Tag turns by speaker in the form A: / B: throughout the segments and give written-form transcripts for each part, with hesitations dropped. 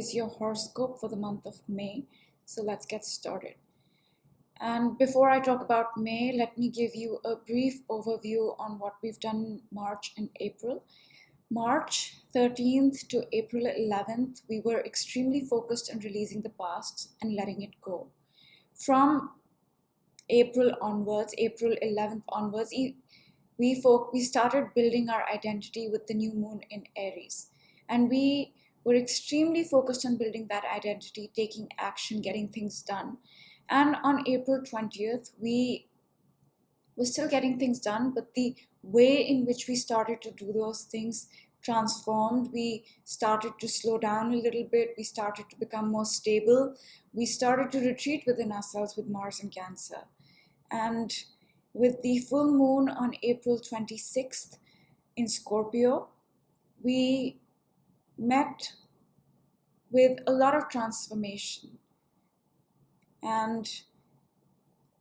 A: is your horoscope for the month of May. So let's get started. And before I talk about May, let me give you a brief overview on what we've done in March and April. March 13th to April 11th, we were extremely focused on releasing the past and letting it go. From April onwards, April 11th onwards, we started building our identity with the new moon in Aries. And we were extremely focused on building that identity, taking action, getting things done. And on April 20th, we were still getting things done, but the way in which we started to do those things transformed. We started to slow down a little bit. We started to become more stable. We started to retreat within ourselves with Mars in Cancer. And with the full moon on April 26th in Scorpio, we met with a lot of transformation. And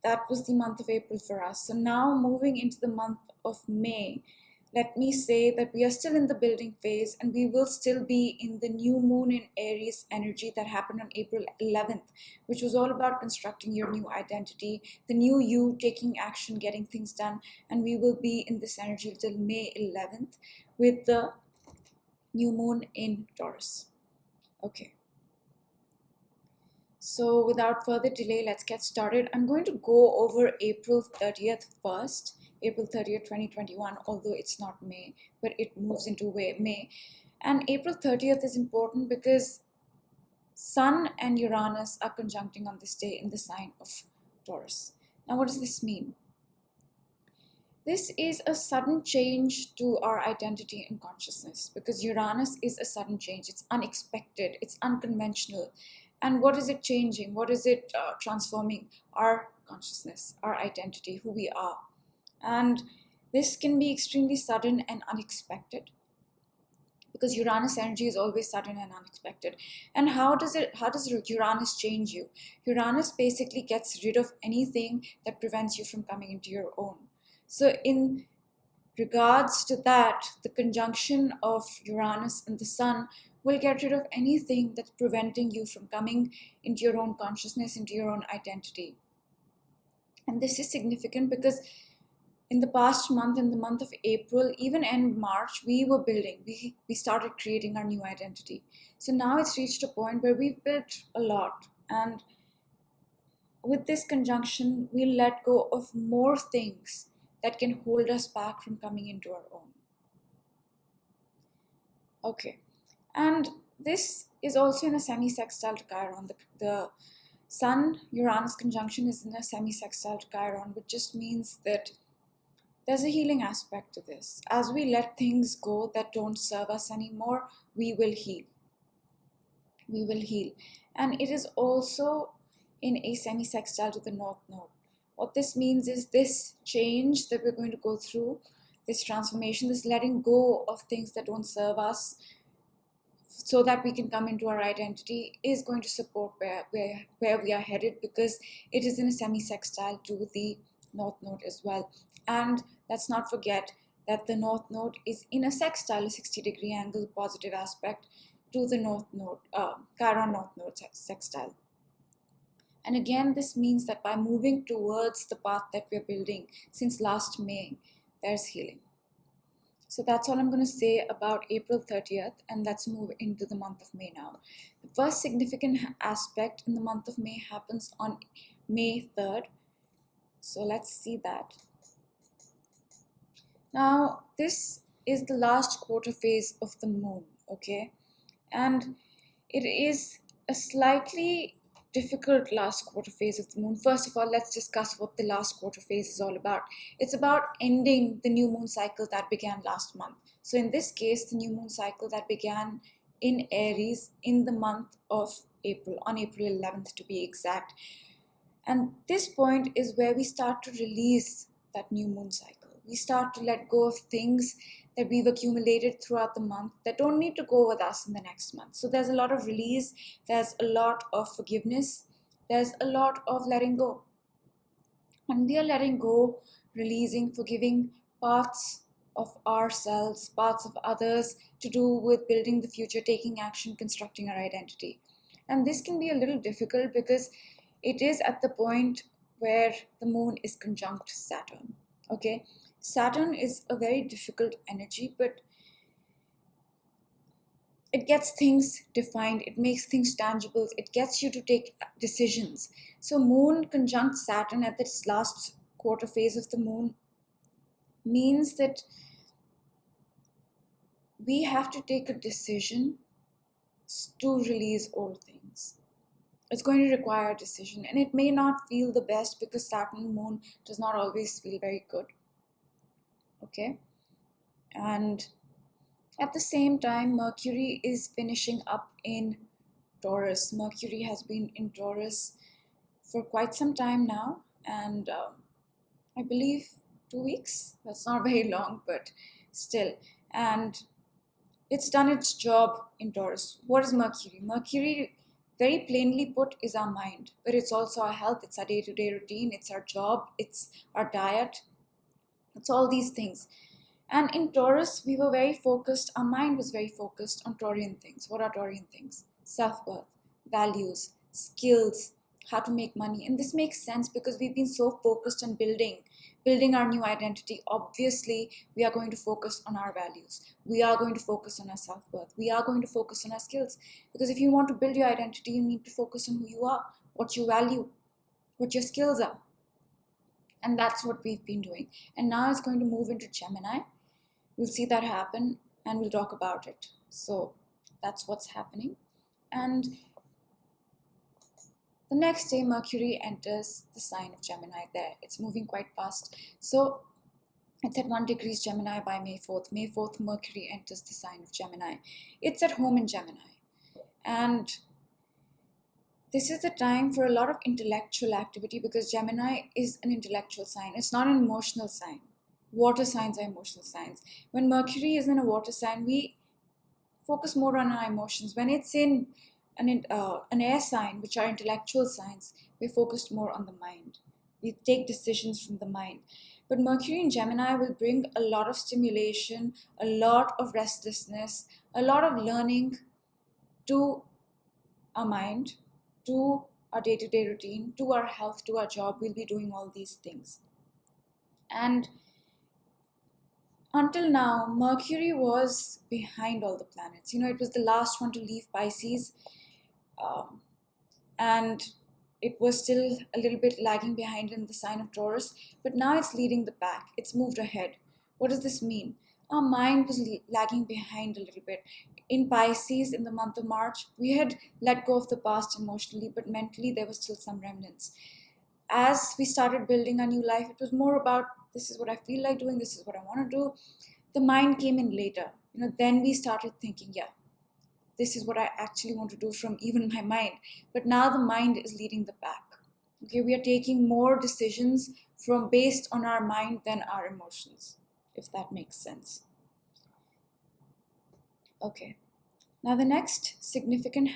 A: that was the month of April for us. So now moving into the month of May, let me say that we are still in the building phase and we will still be in the new moon in Aries energy that happened on April 11th, which was all about constructing your new identity, the new you, taking action, getting things done. And we will be in this energy till May 11th with the new moon in Taurus. Okay. So without further delay, let's get started. I'm going to go over April 30th first. April 30th, 2021, although it's not May, but it moves into May. And April 30th is important because Sun and Uranus are conjuncting on this day in the sign of Taurus. Now, what does this mean? This is a sudden change to our identity and consciousness because Uranus is a sudden change. It's unexpected. It's unconventional. And what is it changing? What is it transforming? Our consciousness, our identity, who we are. And this can be extremely sudden and unexpected because Uranus energy is always sudden and unexpected. And how does Uranus change you? Uranus basically gets rid of anything that prevents you from coming into your own. So in regards to that, the conjunction of Uranus and the Sun will get rid of anything that's preventing you from coming into your own consciousness, into your own identity. And this is significant because in the past month, in the month of April, even end March, we were building. We started creating our new identity. So now it's reached a point where we've built a lot. And with this conjunction, we'll let go of more things that can hold us back from coming into our own. Okay. And this is also in a semi-sextile to Chiron. The Sun-Uranus conjunction is in a semi-sextile to Chiron, which just means that there's a healing aspect to this. As we let things go that don't serve us anymore, we will heal. We will heal. And it is also in a semi-sextile to the North Node. What this means is this change that we're going to go through, this transformation, this letting go of things that don't serve us so that we can come into our identity is going to support where we are headed because it is in a semi-sextile to the North Node as well. And let's not forget that the North Node is in a sextile, a 60-degree angle, positive aspect to the North Node, Chiron North Node sextile. And again, this means that by moving towards the path that we're building since last May, there's healing. So that's all I'm going to say about April 30th, and let's move into the month of May now. The first significant aspect in the month of May happens on May 3rd. So let's see that. Now, this is the last quarter phase of the moon, okay? And it is a slightly difficult last quarter phase of the moon. First of all, let's discuss what the last quarter phase is all about. It's about ending the new moon cycle that began last month. So in this case, the new moon cycle that began in Aries in the month of April, on April 11th to be exact. And this point is where we start to release that new moon cycle. We start to let go of things that we've accumulated throughout the month that don't need to go with us in the next month. So there's a lot of release, there's a lot of forgiveness, there's a lot of letting go. And we are letting go, releasing, forgiving parts of ourselves, parts of others, to do with building the future, taking action, constructing our identity. And this can be a little difficult because it is at the point where the moon is conjunct Saturn. Okay, Saturn is a very difficult energy, but it gets things defined, it makes things tangible, it gets you to take decisions. So moon conjunct Saturn at this last quarter phase of the moon means that we have to take a decision to release old things. It's going to require a decision, and it may not feel the best because Saturn moon does not always feel very good. Okay, and at the same time, Mercury is finishing up in Taurus. Mercury has been in Taurus for quite some time now, and I believe 2 weeks. That's not very long, but still. And it's done its job in Taurus. What is Mercury? Mercury, very plainly put, is our mind, but it's also our health, it's our day-to-day routine, it's our job, it's our diet, it's all these things. And in Taurus, we were very focused, our mind was very focused on Taurian things. What are Taurian things? Self-worth, values, skills, how to make money. And this makes sense because we've been so focused on building our new identity. Obviously, we are going to focus on our values. We are going to focus on our self-worth. We are going to focus on our skills. Because if you want to build your identity, you need to focus on who you are, what you value, what your skills are. And that's what we've been doing. And now it's going to move into Gemini. We'll see that happen and we'll talk about it. So that's what's happening. And the next day, Mercury enters the sign of Gemini there. It's moving quite fast. So it's at 1 degrees Gemini by May 4th. May 4th, Mercury enters the sign of Gemini. It's at home in Gemini. And this is the time for a lot of intellectual activity because Gemini is an intellectual sign. It's not an emotional sign. Water signs are emotional signs. When Mercury is in a water sign, we focus more on our emotions. When it's in an air sign, which are intellectual signs, we're focused more on the mind. We take decisions from the mind. But Mercury in Gemini will bring a lot of stimulation, a lot of restlessness, a lot of learning to our mind, to our day-to-day routine, to our health, to our job. We'll be doing all these things. And until now, Mercury was behind all the planets. It was the last one to leave Pisces. And it was still a little bit lagging behind in the sign of Taurus. But now it's leading the pack. It's moved ahead. What does this mean? Our mind was lagging behind a little bit. In Pisces, in the month of March, we had let go of the past emotionally, but mentally there was still some remnants. As we started building our new life, it was more about, this is what I feel like doing, this is what I want to do. The mind came in later. Then we started thinking, yeah, this is what I actually want to do from even my mind. But now the mind is leading the pack. Okay, we are taking more decisions based on our mind than our emotions, if that makes sense. Okay, now the next significant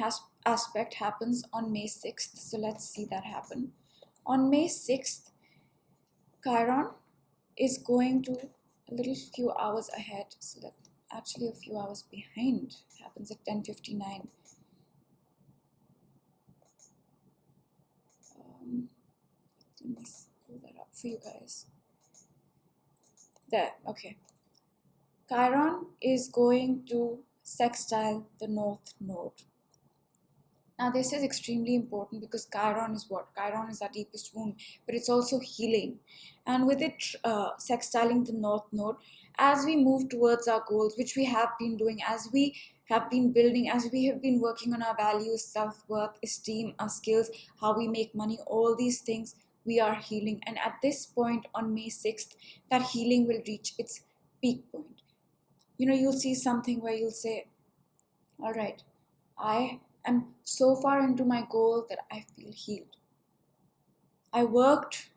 A: aspect happens on May 6th. So let's see that happen. On May 6th, Chiron is going to a little few hours ahead. So that actually a few hours behind. It happens at 10:59. Let me pull that up for you guys. There, okay. Chiron is going to sextile the North Node. Now this is extremely important because Chiron is what? Chiron is our deepest wound, but it's also healing. And with it sextiling the North Node, as we move towards our goals, which we have been doing, as we have been building, as we have been working on our values, self-worth, esteem, our skills, how we make money, all these things, we are healing. And at this point on May 6th, that healing will reach its peak point. You'll see something where you'll say, all right, I am so far into my goal that I feel healed. I worked,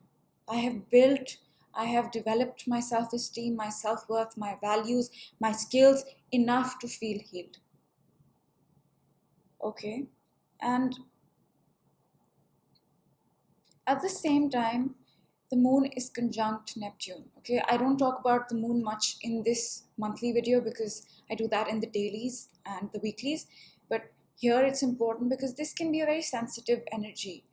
A: I have built, I have developed my self-esteem, my self-worth, my values, my skills enough to feel healed. Okay, and at the same time, the moon is conjunct Neptune. Okay, I don't talk about the moon much in this monthly video because I do that in the dailies and the weeklies, but here it's important because this can be a very sensitive energy.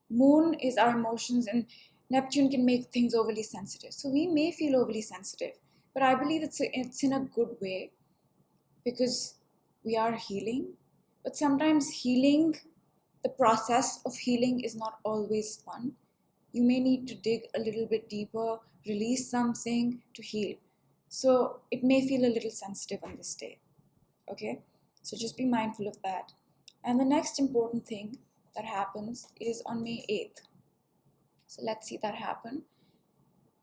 A: Moon is our emotions and Neptune can make things overly sensitive. So we may feel overly sensitive, but I believe it's in a good way because we are healing. But sometimes healing, the process of healing is not always fun. You may need to dig a little bit deeper, release something to heal. So it may feel a little sensitive on this day. Okay? So just be mindful of that. And the next important thing that happens is on May 8th. So let's see that happen.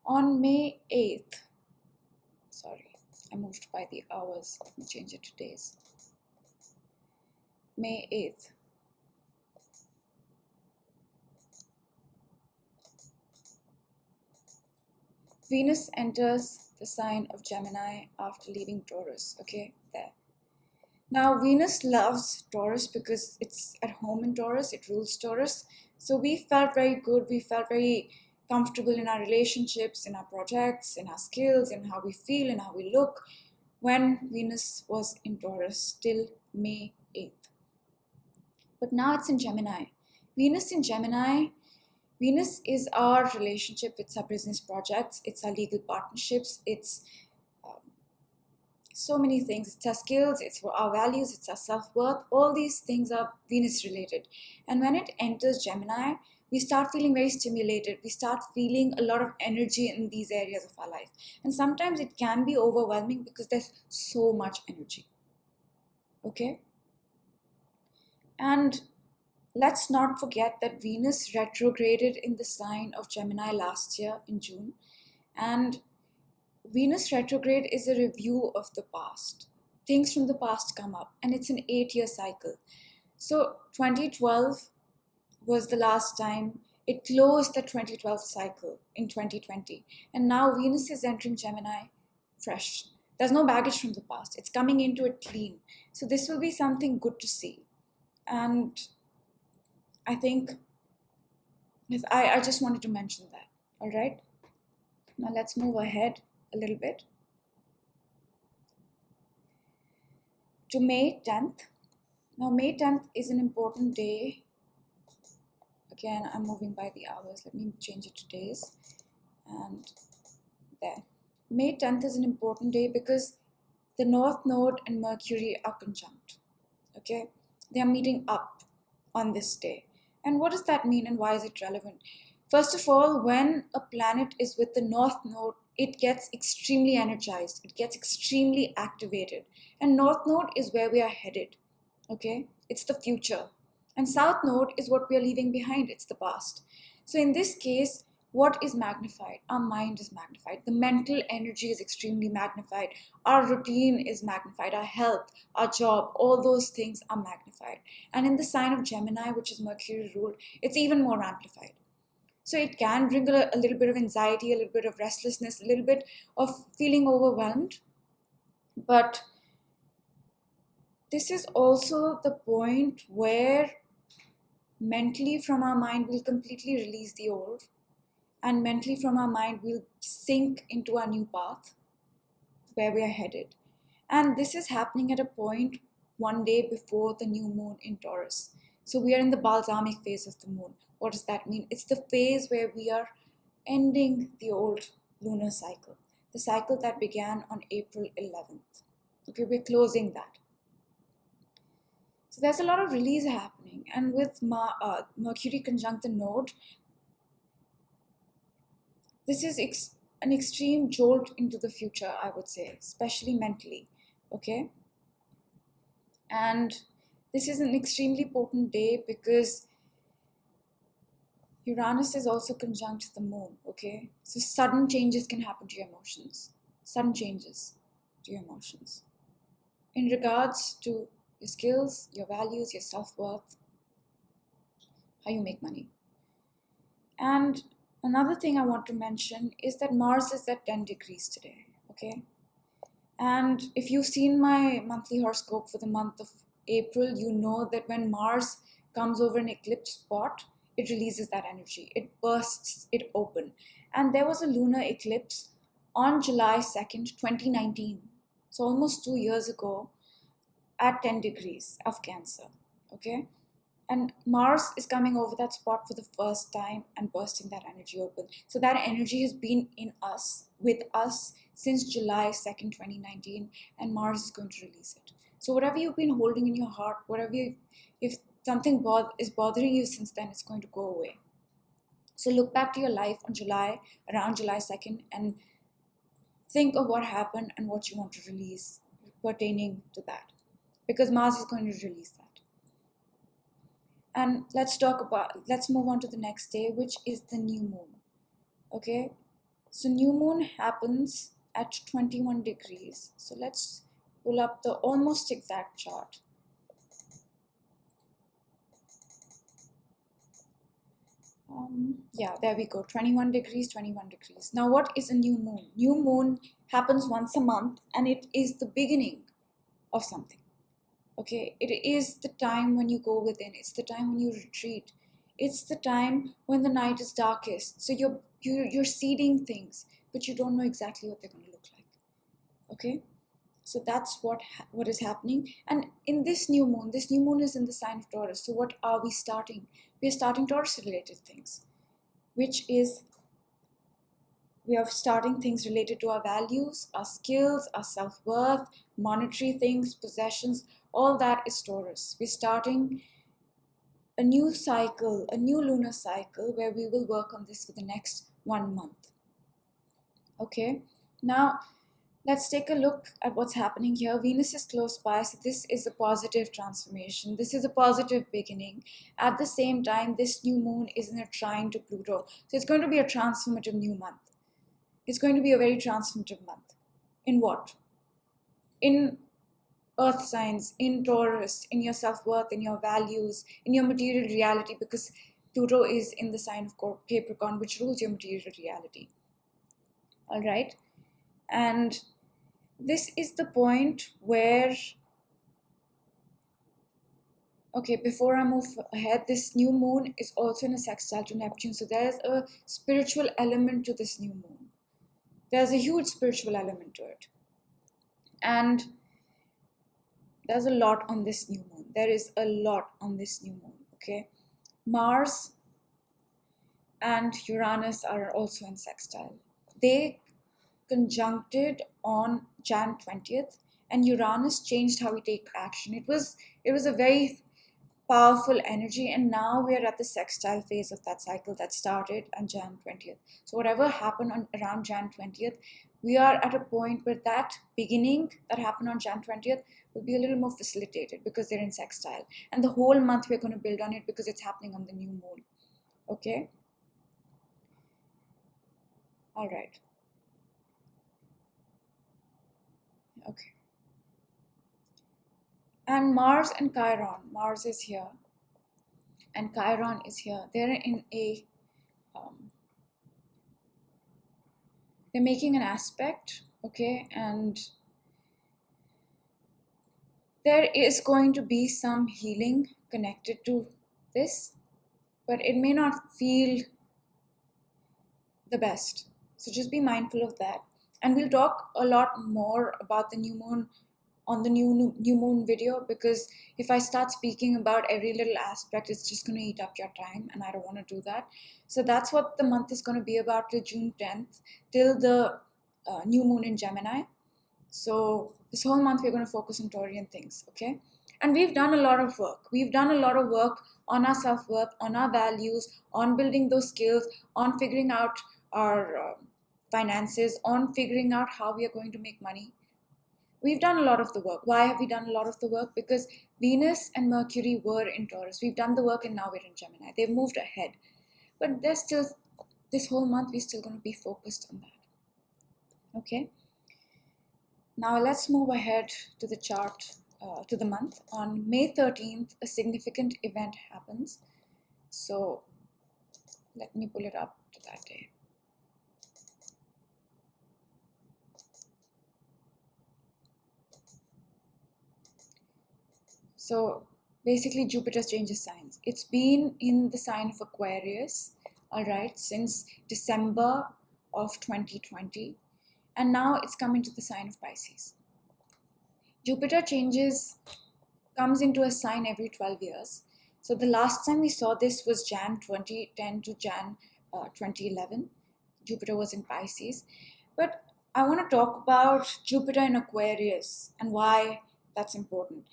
A: On May 8th, sorry, I moved by the hours. Let me change it to days. May 8th. Venus enters the sign of Gemini after leaving Taurus. Okay, there. Now, Venus loves Taurus because it's at home in Taurus, it rules Taurus. So we felt very good, we felt very comfortable in our relationships, in our projects, in our skills, in how we feel, in how we look when Venus was in Taurus till May 8th. But now it's in Gemini. Venus in Gemini, Venus is our relationship, it's our business projects, it's our legal partnerships, it's so many things. It's our skills, it's our values, it's our self-worth. All these things are Venus related. And when it enters Gemini, we start feeling very stimulated. We start feeling a lot of energy in these areas of our life. And sometimes it can be overwhelming because there's so much energy. Okay? And let's not forget that Venus retrograded in the sign of Gemini last year in June. And Venus retrograde is a review of the past. Things from the past come up, and it's an 8-year cycle. So 2012 was the last time. It closed the 2012 cycle in 2020. And now Venus is entering Gemini fresh. There's no baggage from the past. It's coming into it clean. So this will be something good to see. And I think I just wanted to mention that. All right. Now let's move ahead a little bit to May 10th. Now May 10th is an important day. Again, I'm moving by the hours. Let me change it to days. And there. May 10th is an important day because the North Node and Mercury are conjunct. Okay? They are meeting up on this day. And what does that mean and why is it relevant? First of all, when a planet is with the North Node, it gets extremely energized. It gets extremely activated. And North Node is where we are headed. Okay? It's the future. And South Node is what we are leaving behind. It's the past. So in this case, what is magnified? Our mind is magnified. The mental energy is extremely magnified. Our routine is magnified. Our health, our job, all those things are magnified. And in the sign of Gemini, which is Mercury ruled, it's even more amplified. So it can bring a little bit of anxiety, a little bit of restlessness, a little bit of feeling overwhelmed. But this is also the point where mentally from our mind we'll completely release the old, and mentally from our mind we'll sink into our new path where we are headed. And this is happening at a point one day before the new moon in Taurus. So we are in the balsamic phase of the moon. What does that mean? It's the phase where we are ending the old lunar cycle, the cycle that began on April 11th. Okay, we're closing that. So there's a lot of release happening. And with Mercury conjunct the node, this is an extreme jolt into the future, I would say, especially mentally. Okay? And this is an extremely potent day because Uranus is also conjunct the moon, okay? So sudden changes can happen to your emotions. Sudden changes to your emotions. In regards to your skills, your values, your self-worth, how you make money. And another thing I want to mention is that Mars is at 10 degrees today, okay? And if you've seen my monthly horoscope for the month of April, you know that when Mars comes over an eclipse spot, it releases that energy. It bursts it open. And there was a lunar eclipse on July 2nd, 2019. So almost 2 years ago at 10 degrees of Cancer. Okay? And Mars is coming over that spot for the first time and bursting that energy open. So that energy has been in us, with us, since July 2nd, 2019, and Mars is going to release it. So whatever you've been holding in your heart, if something is bothering you since then, it's going to go away. So look back to your life on around July 2nd, and think of what happened and what you want to release pertaining to that. Because Mars is going to release that. And let's move on to the next day, which is the new moon. Okay, so new moon happens at 21 degrees. So let's pull up the almost exact chart. Yeah, there we go, 21 degrees, 21 degrees. Now, what is a new moon? New moon happens once a month, and it is the beginning of something. Okay, it is the time when you go within. It's the time when you retreat. It's the time when the night is darkest. So you're seeding things, but you don't know exactly what they're going to look like. Okay, so that's what is happening. And in this new moon is in the sign of Taurus. So what are we starting? We are starting Taurus-related things, which is we are starting things related to our values, our skills, our self-worth, monetary things, possessions. All that is Taurus. We're starting a new cycle, a new lunar cycle, where we will work on this for the next 1 month. Okay, now let's take a look at what's happening here. Venus is close by, so this is a positive transformation. This is a positive beginning. At the same time, this new moon is in a trine to Pluto. So it's going to be a transformative new month. It's going to be a very transformative month. In what? In earth signs, in Taurus, in your self-worth, in your values, in your material reality, because Pluto is in the sign of Capricorn, which rules your material reality. All right? And this is the point where, okay, before I move ahead, this new moon is also in a sextile to Neptune. So there's a spiritual element to this new moon. There's a huge spiritual element to it. And there's a lot on this new moon. There is a lot on this new moon, okay? Mars and Uranus are also in sextile. They conjuncted on Jan 20th, and Uranus changed how we take action. It was a very powerful energy, and now we are at the sextile phase of that cycle that started on Jan 20th. So whatever happened around Jan 20th, we are at a point where that beginning that happened on Jan 20th will be a little more facilitated because they're in sextile. And the whole month we're going to build on it because it's happening on the new moon. Okay? All right. Okay. And Mars and Chiron. Mars is here and Chiron is here. They're in a they're making an aspect, okay, and there is going to be some healing connected to this, but it may not feel the best. So just be mindful of that. And we'll talk a lot more about the new moon on the new moon video, because if I start speaking about every little aspect, it's just going to eat up your time, and I don't want to do that. So that's what the month is going to be about till June 10th, till the new moon in Gemini. So this whole month we're going to focus on Taurian things, okay? And we've done a lot of work. We've done a lot of work on our self-worth, on our values, on building those skills, on figuring out our finances, on figuring out how we are going to make money. We've done a lot of the work. Why have we done a lot of the work? Because Venus and Mercury were in Taurus. We've done the work, and now we're in Gemini. They've moved ahead. But there's still, this whole month, we're still going to be focused on that. Okay? Now let's move ahead to the chart, to the month. On May 13th, a significant event happens. So let me pull it up to that day. So basically Jupiter changes signs. It's been in the sign of Aquarius, all right, since December of 2020, and now it's come into the sign of Pisces. Jupiter comes into a sign every 12 years. So the last time we saw this was Jan 2010 to Jan 2011. Jupiter was in Pisces. But I want to talk about Jupiter in Aquarius and why that's important.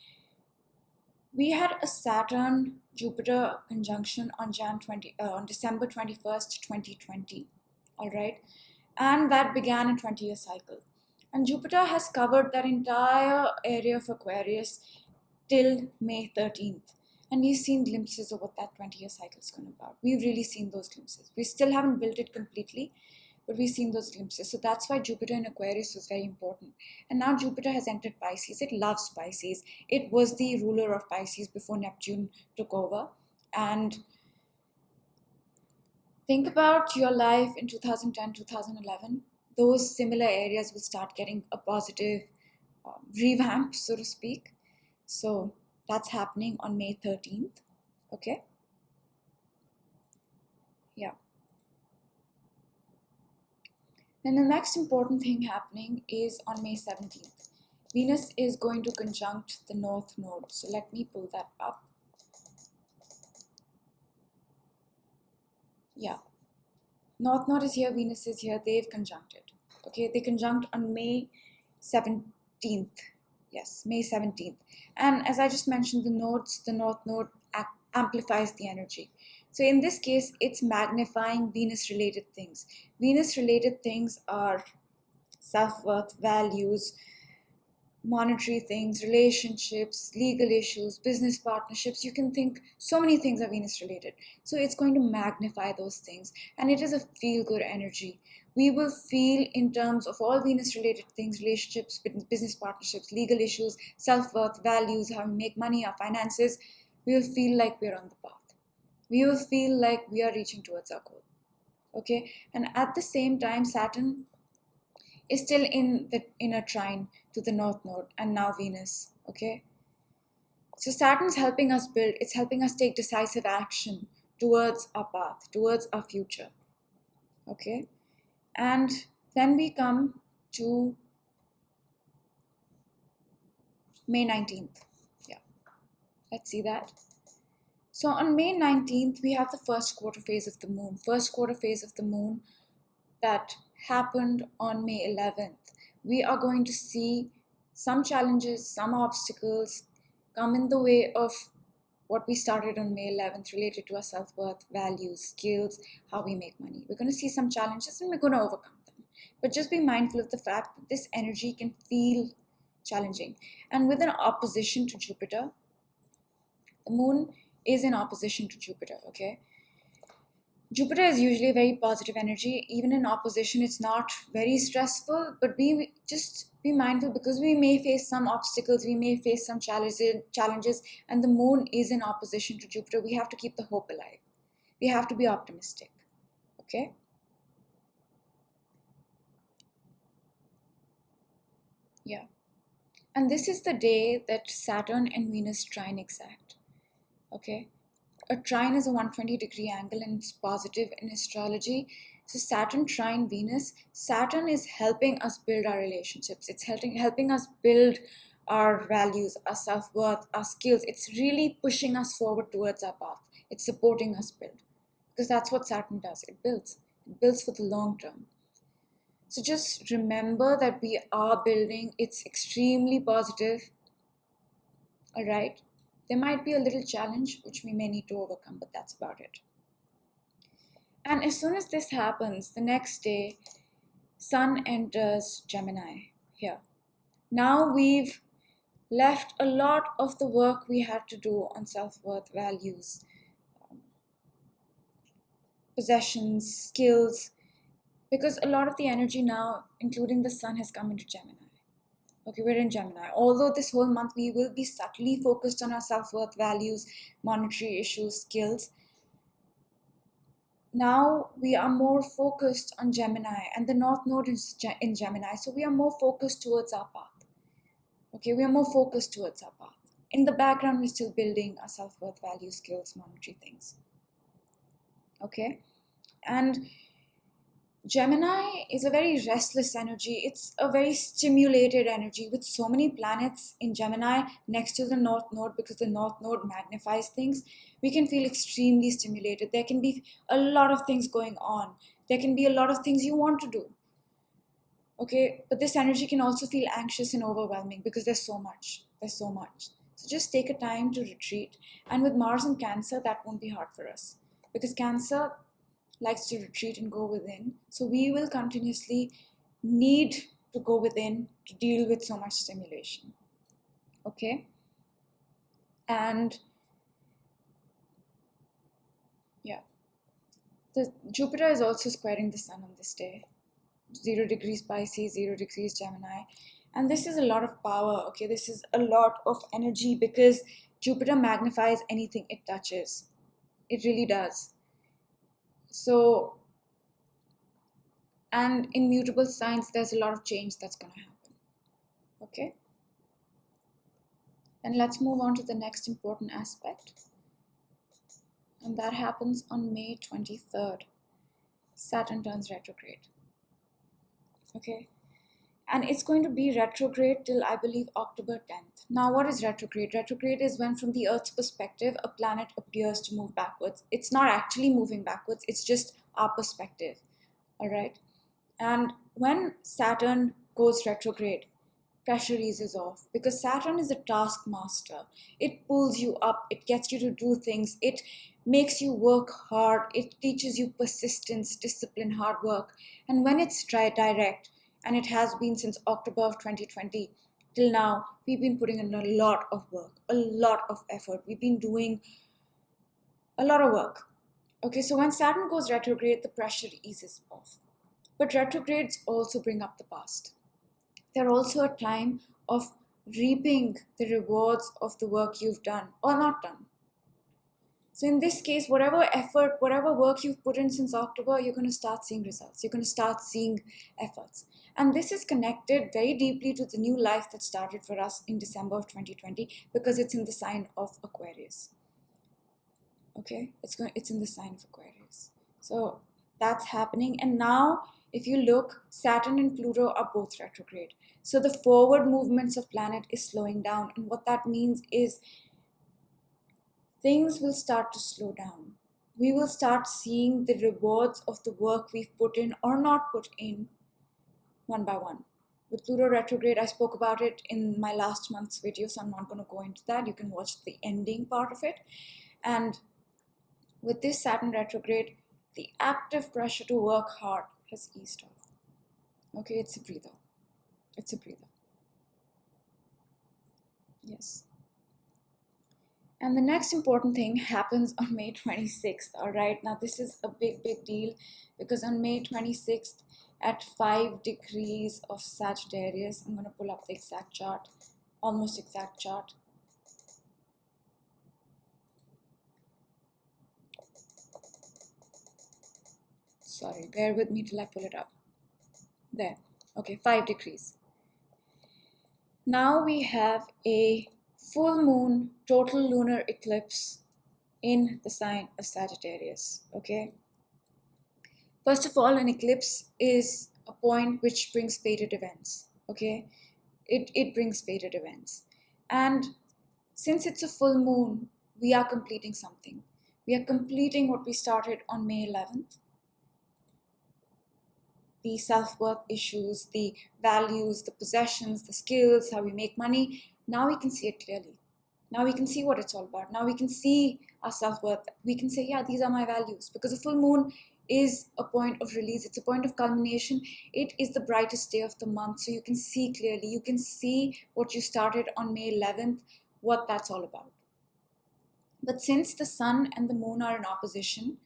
A: We had a Saturn-Jupiter conjunction on December 21st, 2020. All right. And that began a 20-year cycle. And Jupiter has covered that entire area of Aquarius till May 13th. And we've seen glimpses of what that 20-year cycle is going to be about. We've really seen those glimpses. We still haven't built it completely, but we've seen those glimpses. So that's why Jupiter in Aquarius was very important. And now Jupiter has entered Pisces. It loves Pisces. It was the ruler of Pisces before Neptune took over. And think about your life in 2010, 2011. Those similar areas will start getting a positive revamp, so to speak. So that's happening on May 13th. Okay. Yeah. Then the next important thing happening is on May 17th. Venus is going to conjunct the North Node. So let me pull that up. Yeah. North Node is here, Venus is here, they've conjuncted. Okay, they conjunct on May 17th. Yes, May 17th. And as I just mentioned, the North Node amplifies the energy. So in this case, it's magnifying Venus-related things. Venus-related things are self-worth, values, monetary things, relationships, legal issues, business partnerships. You can think so many things are Venus related. So it's going to magnify those things. And it is a feel-good energy. We will feel in terms of all Venus related things, relationships, business partnerships, legal issues, self-worth, values, how we make money, our finances. We will feel like we're on the path. We will feel like we are reaching towards our goal. Okay. And at the same time, Saturn is still in a trine to the North Node and now Venus. Okay. So Saturn's helping us build, it's helping us take decisive action towards our path, towards our future. Okay. And then we come to May 19th. Yeah. Let's see that. So on May 19th, we have the first quarter phase of the moon. First quarter phase of the moon that happened on May 11th. We are going to see some challenges, some obstacles come in the way of what we started on May 11th related to our self-worth, values, skills, how we make money. We're going to see some challenges and we're going to overcome them. But just be mindful of the fact that this energy can feel challenging. And with an opposition to Jupiter, the moon is in opposition to Jupiter, okay? Jupiter is usually a very positive energy. Even in opposition, it's not very stressful, but just be mindful because we may face some obstacles, we may face some challenges, and the moon is in opposition to Jupiter. We have to keep the hope alive. We have to be optimistic, okay? Yeah. And this is the day that Saturn and Venus trine exact, okay? A trine is a 120-degree angle and it's positive in astrology. So Saturn trine Venus, Saturn is helping us build our relationships. It's helping us build our values, our self-worth, our skills. It's really pushing us forward towards our path. It's supporting us build. Because that's what Saturn does. It builds. It builds for the long term. So just remember that we are building. It's extremely positive. All right. There might be a little challenge which we may need to overcome, but that's about it. And as soon as this happens, the next day, Sun enters Gemini here. Now we've left a lot of the work we had to do on self-worth, values, possessions, skills, because a lot of the energy now, including the Sun, has come into Gemini. Okay, we're in Gemini. Although this whole month we will be subtly focused on our self-worth, values, monetary issues, skills. Now we are more focused on Gemini and the North Node is in Gemini. So we are more focused towards our path. Okay, we are more focused towards our path. In the background, we're still building our self-worth, values, skills, monetary things. Okay, and Gemini is a very restless energy. It's a very stimulated energy with so many planets in Gemini next to the North Node, because the North Node magnifies things. We can feel extremely stimulated. There can be a lot of things going on. There can be a lot of things you want to do. Okay, but this energy can also feel anxious and overwhelming because there's so much. There's so much. So just take a time to retreat. And with Mars in Cancer, that won't be hard for us because Cancer likes to retreat and go within. So we will continuously need to go within to deal with so much stimulation. Okay? And yeah, the Jupiter is also squaring the Sun on this day. 0 degrees Pisces, 0 degrees Gemini. And this is a lot of power, okay? This is a lot of energy because Jupiter magnifies anything it touches. It really does. So, and in mutable signs, there's a lot of change that's going to happen. Okay? And let's move on to the next important aspect. And that happens on May 23rd. Saturn turns retrograde. Okay? And it's going to be retrograde till, I believe, October 10th. Now, what is retrograde? Retrograde is when, from the Earth's perspective, a planet appears to move backwards. It's not actually moving backwards, it's just our perspective. All right? And when Saturn goes retrograde, pressure eases off because Saturn is a taskmaster. It pulls you up, it gets you to do things, it makes you work hard, it teaches you persistence, discipline, hard work. And when it's direct, and it has been since October of 2020 till now, we've been putting in a lot of work, a lot of effort. We've been doing a lot of work. Okay, so when Saturn goes retrograde, the pressure eases off. But retrogrades also bring up the past. They're also a time of reaping the rewards of the work you've done or not done. So in this case, whatever effort, whatever work you've put in since October, you're going to start seeing results. You're going to start seeing efforts. And this is connected very deeply to the new life that started for us in December of 2020 because it's in the sign of Aquarius. Okay, it's in the sign of Aquarius. So that's happening. And now, if you look, Saturn and Pluto are both retrograde. So the forward movements of planet is slowing down. And what that means is things will start to slow down. We will start seeing the rewards of the work we've put in or not put in one by one. With Pluto retrograde, I spoke about it in my last month's video, so I'm not going to go into that. You can watch the ending part of it. And with this Saturn retrograde, the active pressure to work hard has eased off. Okay, it's a breather. It's a breather. Yes. And the next important thing happens on May 26th, all right? Now, this is a big, big deal because on May 26th at 5 degrees of Sagittarius, I'm going to pull up the exact chart, almost exact chart. Sorry, bear with me till I pull it up. There. Okay, 5 degrees. Now we have a full moon total lunar eclipse in the sign of Sagittarius. Okay. First of all, an eclipse is a point which brings fated events. Okay. It brings fated events. And since it's a full moon, we are completing something. We are completing what we started on May 11th. The self-worth issues, the values, the possessions, the skills, how we make money. Now we can see it clearly. Now we can see what it's all about. Now we can see our self-worth. We can say, yeah, these are my values. Because a full moon is a point of release. It's a point of culmination. It is the brightest day of the month. So you can see clearly. You can see what you started on May 11th, what that's all about. But since the sun and the moon are in opposition,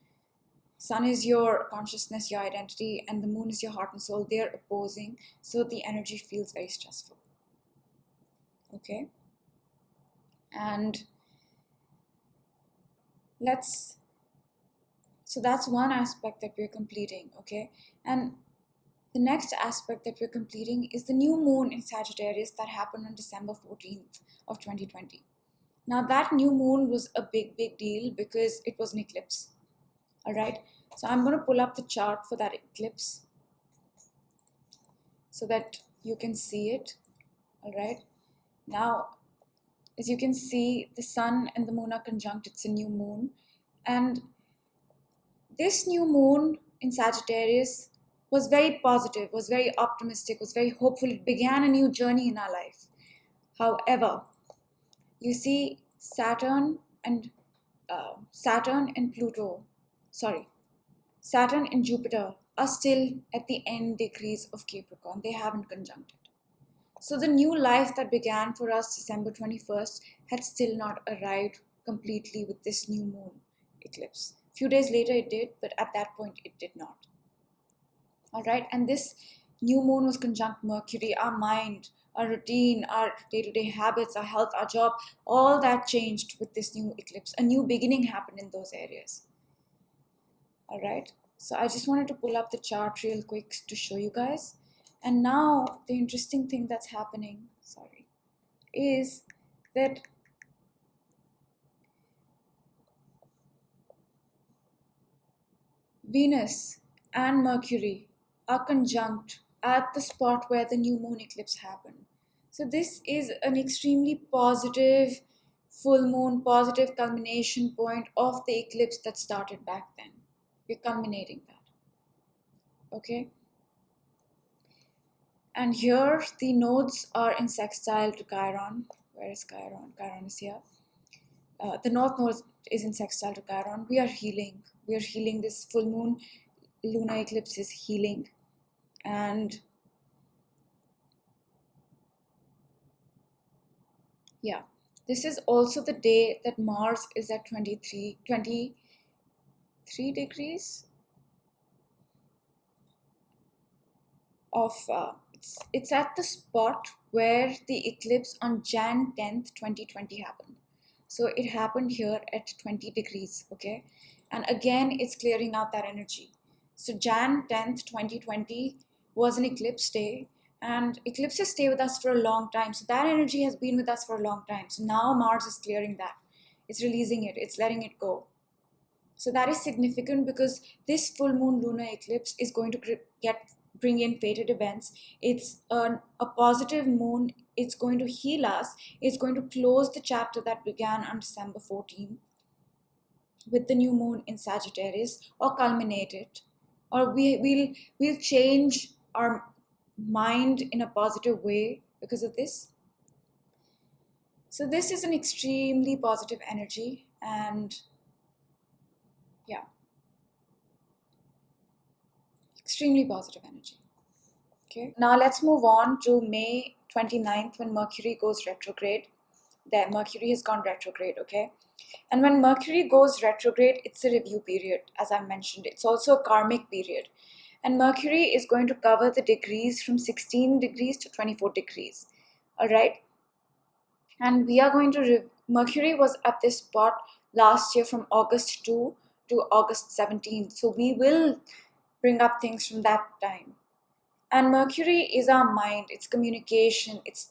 A: sun is your consciousness, your identity, and the moon is your heart and soul. They're opposing, so the energy feels very stressful. Okay? And so that's one aspect that we're completing, okay? And the next aspect that we're completing is the new moon in Sagittarius that happened on December 14th of 2020. Now that new moon was a big, big deal because it was an eclipse. All right, so I'm going to pull up the chart for that eclipse so that you can see it. All right. Now, as you can see, the sun and the moon are conjunct. It's a new moon. And this new moon in Sagittarius was very positive, was very optimistic, was very hopeful. It began a new journey in our life. However, you see Saturn and Pluto, sorry, Saturn and Jupiter are still at the end degrees of Capricorn. They haven't conjuncted. So the new life that began for us December 21st had still not arrived completely with this new moon eclipse. A few days later it did, but at that point it did not. All right, and this new moon was conjunct Mercury, our mind, our routine, our day-to-day habits, our health, our job, all that changed with this new eclipse. A new beginning happened in those areas. All right, so I just wanted to pull up the chart real quick to show you guys. And now the interesting thing that's happening, is that Venus and Mercury are conjunct at the spot where the new moon eclipse happened. So this is an extremely positive full moon, positive culmination point of the eclipse that started back then. We're culminating that. Okay? And here the nodes are in sextile to Chiron. Where is Chiron? Chiron is here. The north node is in sextile to Chiron. We are healing. We are healing. This full moon lunar eclipse is healing. And yeah, this is also the day that Mars is at 23 degrees of it's at the spot where the eclipse on Jan 10th 2020 happened. So it happened here at 20 degrees. Okay, and again it's clearing out that energy. So Jan 10th 2020 was an eclipse day, and eclipses stay with us for a long time. So that energy has been with us for a long time. So now Mars is clearing that. It's releasing it. It's letting it go. So that is significant because this full moon lunar eclipse is going to bring in fated events. It's a positive moon. It's going to heal us. It's going to close the chapter that began on December 14th with the new moon in Sagittarius, or culminate it, or we'll change our mind in a positive way because of this. So this is an extremely positive energy, and yeah, extremely positive energy. Okay, now let's move on to May 29th when Mercury goes retrograde. There, Mercury has gone retrograde. Okay, and when Mercury goes retrograde, it's a review period, as I mentioned. It's also a karmic period. And Mercury is going to cover the degrees from 16 degrees to 24 degrees. All right. And we are going to, Mercury was at this spot last year from August 2 to August 17. So we will bring up things from that time. And Mercury is our mind, it's communication, it's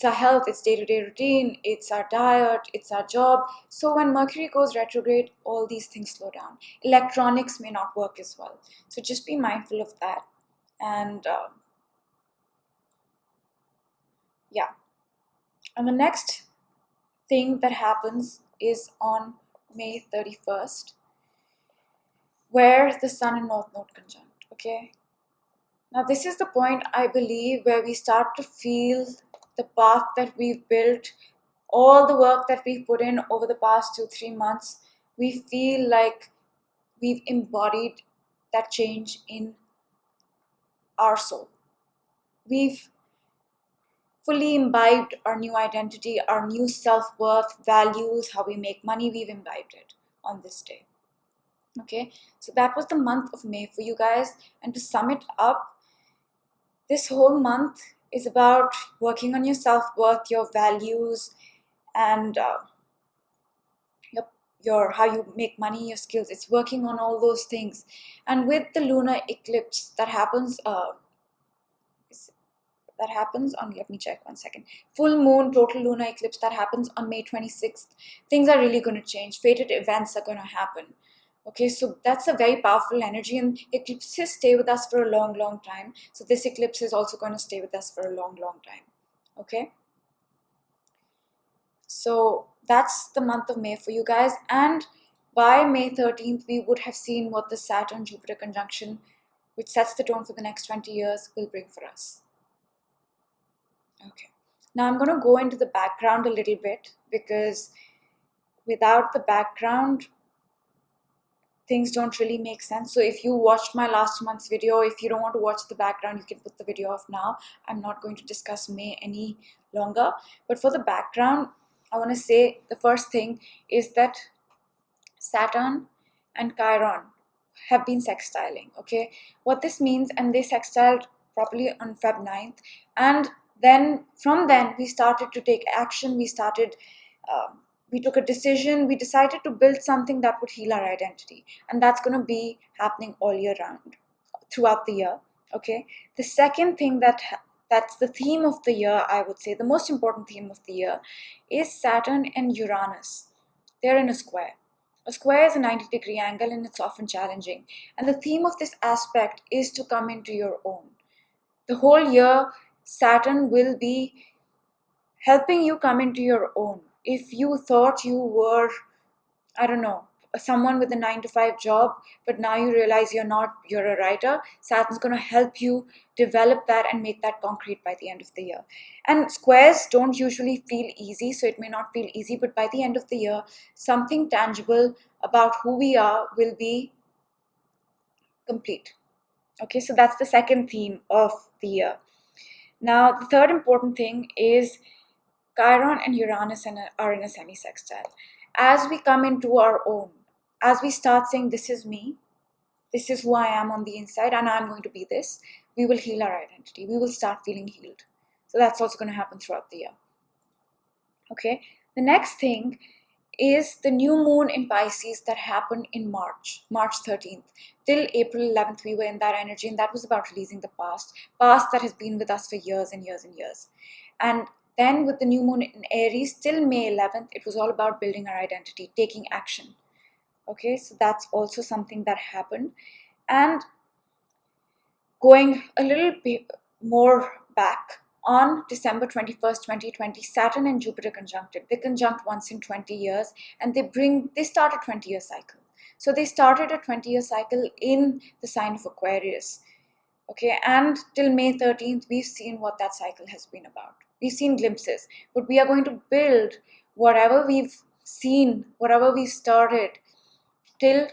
A: our health, it's day-to-day routine, it's our diet, it's our job. So when Mercury goes retrograde, all these things slow down. Electronics may not work as well. So just be mindful of that. And yeah. And the next thing that happens is on May 31st, where the Sun and North Node conjunct. Okay. Now this is the point, I believe, where we start to feel the path that we've built, all the work that we've put in over the past 2-3 months. We feel like we've embodied that change in our soul. We've fully imbibed our new identity, our new self-worth, values, how we make money. We've imbibed it on this day. Okay, so that was the month of May for you guys. And to sum it up, this whole month is about working on your self-worth, your values, and your how you make money, your skills. It's working on all those things. And with the lunar eclipse that happens on, let me check 1 second, full moon total lunar eclipse that happens on May 26th, things are really going to change. Fated events are going to happen. Okay, so that's a very powerful energy, and eclipses stay with us for a long, long time. So this eclipse is also going to stay with us for a long, long time. Okay, so that's the month of May for you guys, and by May 13th, we would have seen what the Saturn-Jupiter conjunction, which sets the tone for the next 20 years, will bring for us. Okay, now I'm going to go into the background a little bit, because without the background, things don't really make sense. So if you watched my last month's video, if you don't want to watch the background, you can put the video off now. I'm not going to discuss May any longer. But for the background, I want to say the first thing is that Saturn and Chiron have been sextiling. Okay, what this means, and they sextiled properly on Feb 9th, and then from then we started to take action. We took a decision. We decided to build something that would heal our identity, and that's going to be happening all year round, throughout the year. Okay, the second thing that's the theme of the year, I would say the most important theme of the year, is Saturn and Uranus. They're in a square. A square is a 90-degree angle, and it's often challenging. And the theme of this aspect is to come into your own. The whole year, Saturn will be helping you come into your own. If you thought you were, I don't know, someone with a 9 to 5 job, but now you realize you're a writer, Saturn's going to help you develop that and make that concrete by the end of the year. And squares don't usually feel easy, so it may not feel easy, but by the end of the year, something tangible about who we are will be complete. Okay, so that's the second theme of the year. Now, the third important thing is Chiron and Uranus are in a semi-sextile. As we come into our own, as we start saying, this is me, this is who I am on the inside, and I'm going to be this, we will heal our identity. We will start feeling healed. So that's also going to happen throughout the year. Okay, the next thing is the new moon in Pisces that happened in March 13th. Till April 11th, we were in that energy, and that was about releasing the past that has been with us for years and years and years. And then with the new moon in Aries, till May 11th, it was all about building our identity, taking action. Okay, so that's also something that happened. And going a little bit more back, on December 21st, 2020, Saturn and Jupiter conjuncted. They conjunct once in 20 years, and they start a 20-year cycle. So they started a 20-year cycle in the sign of Aquarius. Okay, and till May 13th, we've seen what that cycle has been about. We've seen glimpses, but we are going to build whatever we've seen, whatever we started till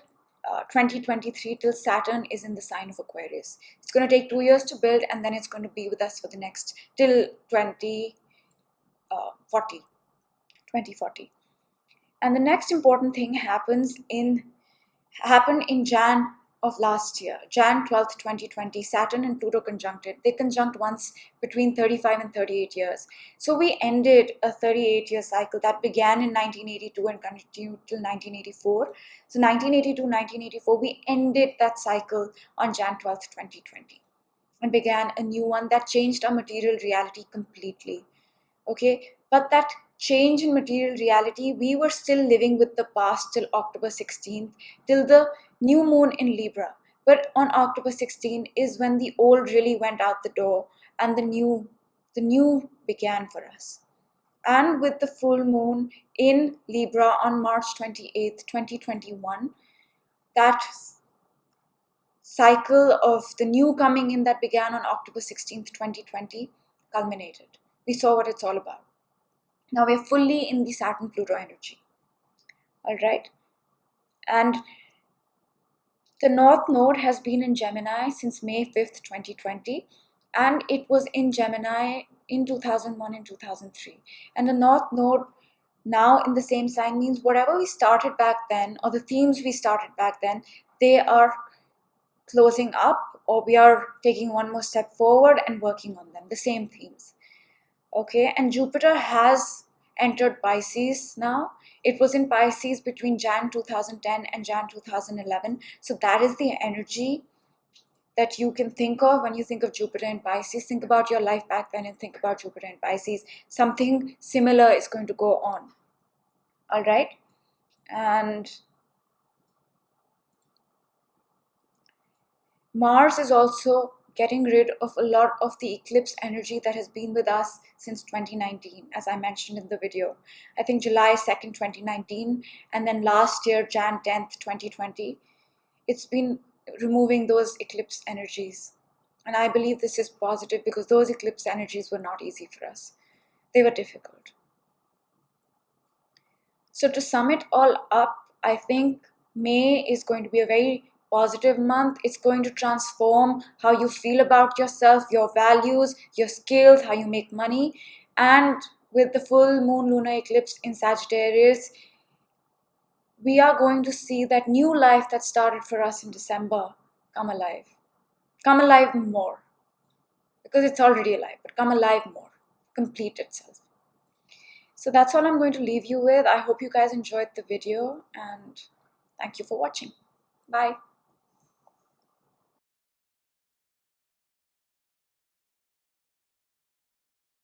A: 2023, till Saturn is in the sign of Aquarius. It's going to take 2 years to build, and then it's going to be with us for the next till 2040. And the next important thing happened in Jan of last year, Jan 12th, 2020, Saturn and Pluto conjuncted. They conjunct once between 35 and 38 years. So we ended a 38-year cycle that began in 1982 and continued till 1984. So 1982-1984, we ended that cycle on Jan 12th, 2020, and began a new one that changed our material reality completely. Okay, but that change in material reality, we were still living with the past till October 16th, till the new moon in Libra. But on October 16th is when the old really went out the door, and the new began for us. And with the full moon in Libra on March 28th, 2021, that cycle of the new coming in that began on October 16th, 2020, culminated. We saw what it's all about. Now we're fully in the Saturn-Pluto energy. All right. And the North Node has been in Gemini since May 5th, 2020. And it was in Gemini in 2001 and 2003. And the North Node now in the same sign means whatever we started back then, or the themes we started back then, they are closing up, or we are taking one more step forward and working on them, the same themes. Okay, and Jupiter has entered Pisces now. It was in Pisces between Jan 2010 and Jan 2011. So that is the energy that you can think of when you think of Jupiter in Pisces. Think about your life back then and think about Jupiter in Pisces. Something similar is going to go on. All right. And Mars is also getting rid of a lot of the eclipse energy that has been with us since 2019, as I mentioned in the video. I think July 2nd, 2019, and then last year, Jan 10th, 2020. It's been removing those eclipse energies. And I believe this is positive because those eclipse energies were not easy for us. They were difficult. So to sum it all up, I think May is going to be a very positive month. It's going to transform how you feel about yourself, your values, your skills, how you make money. And with the full moon lunar eclipse in Sagittarius, we are going to see that new life that started for us in December come alive. Come alive more. Because it's already alive, but come alive more. Complete itself. So that's all I'm going to leave you with. I hope you guys enjoyed the video and thank you for watching. Bye.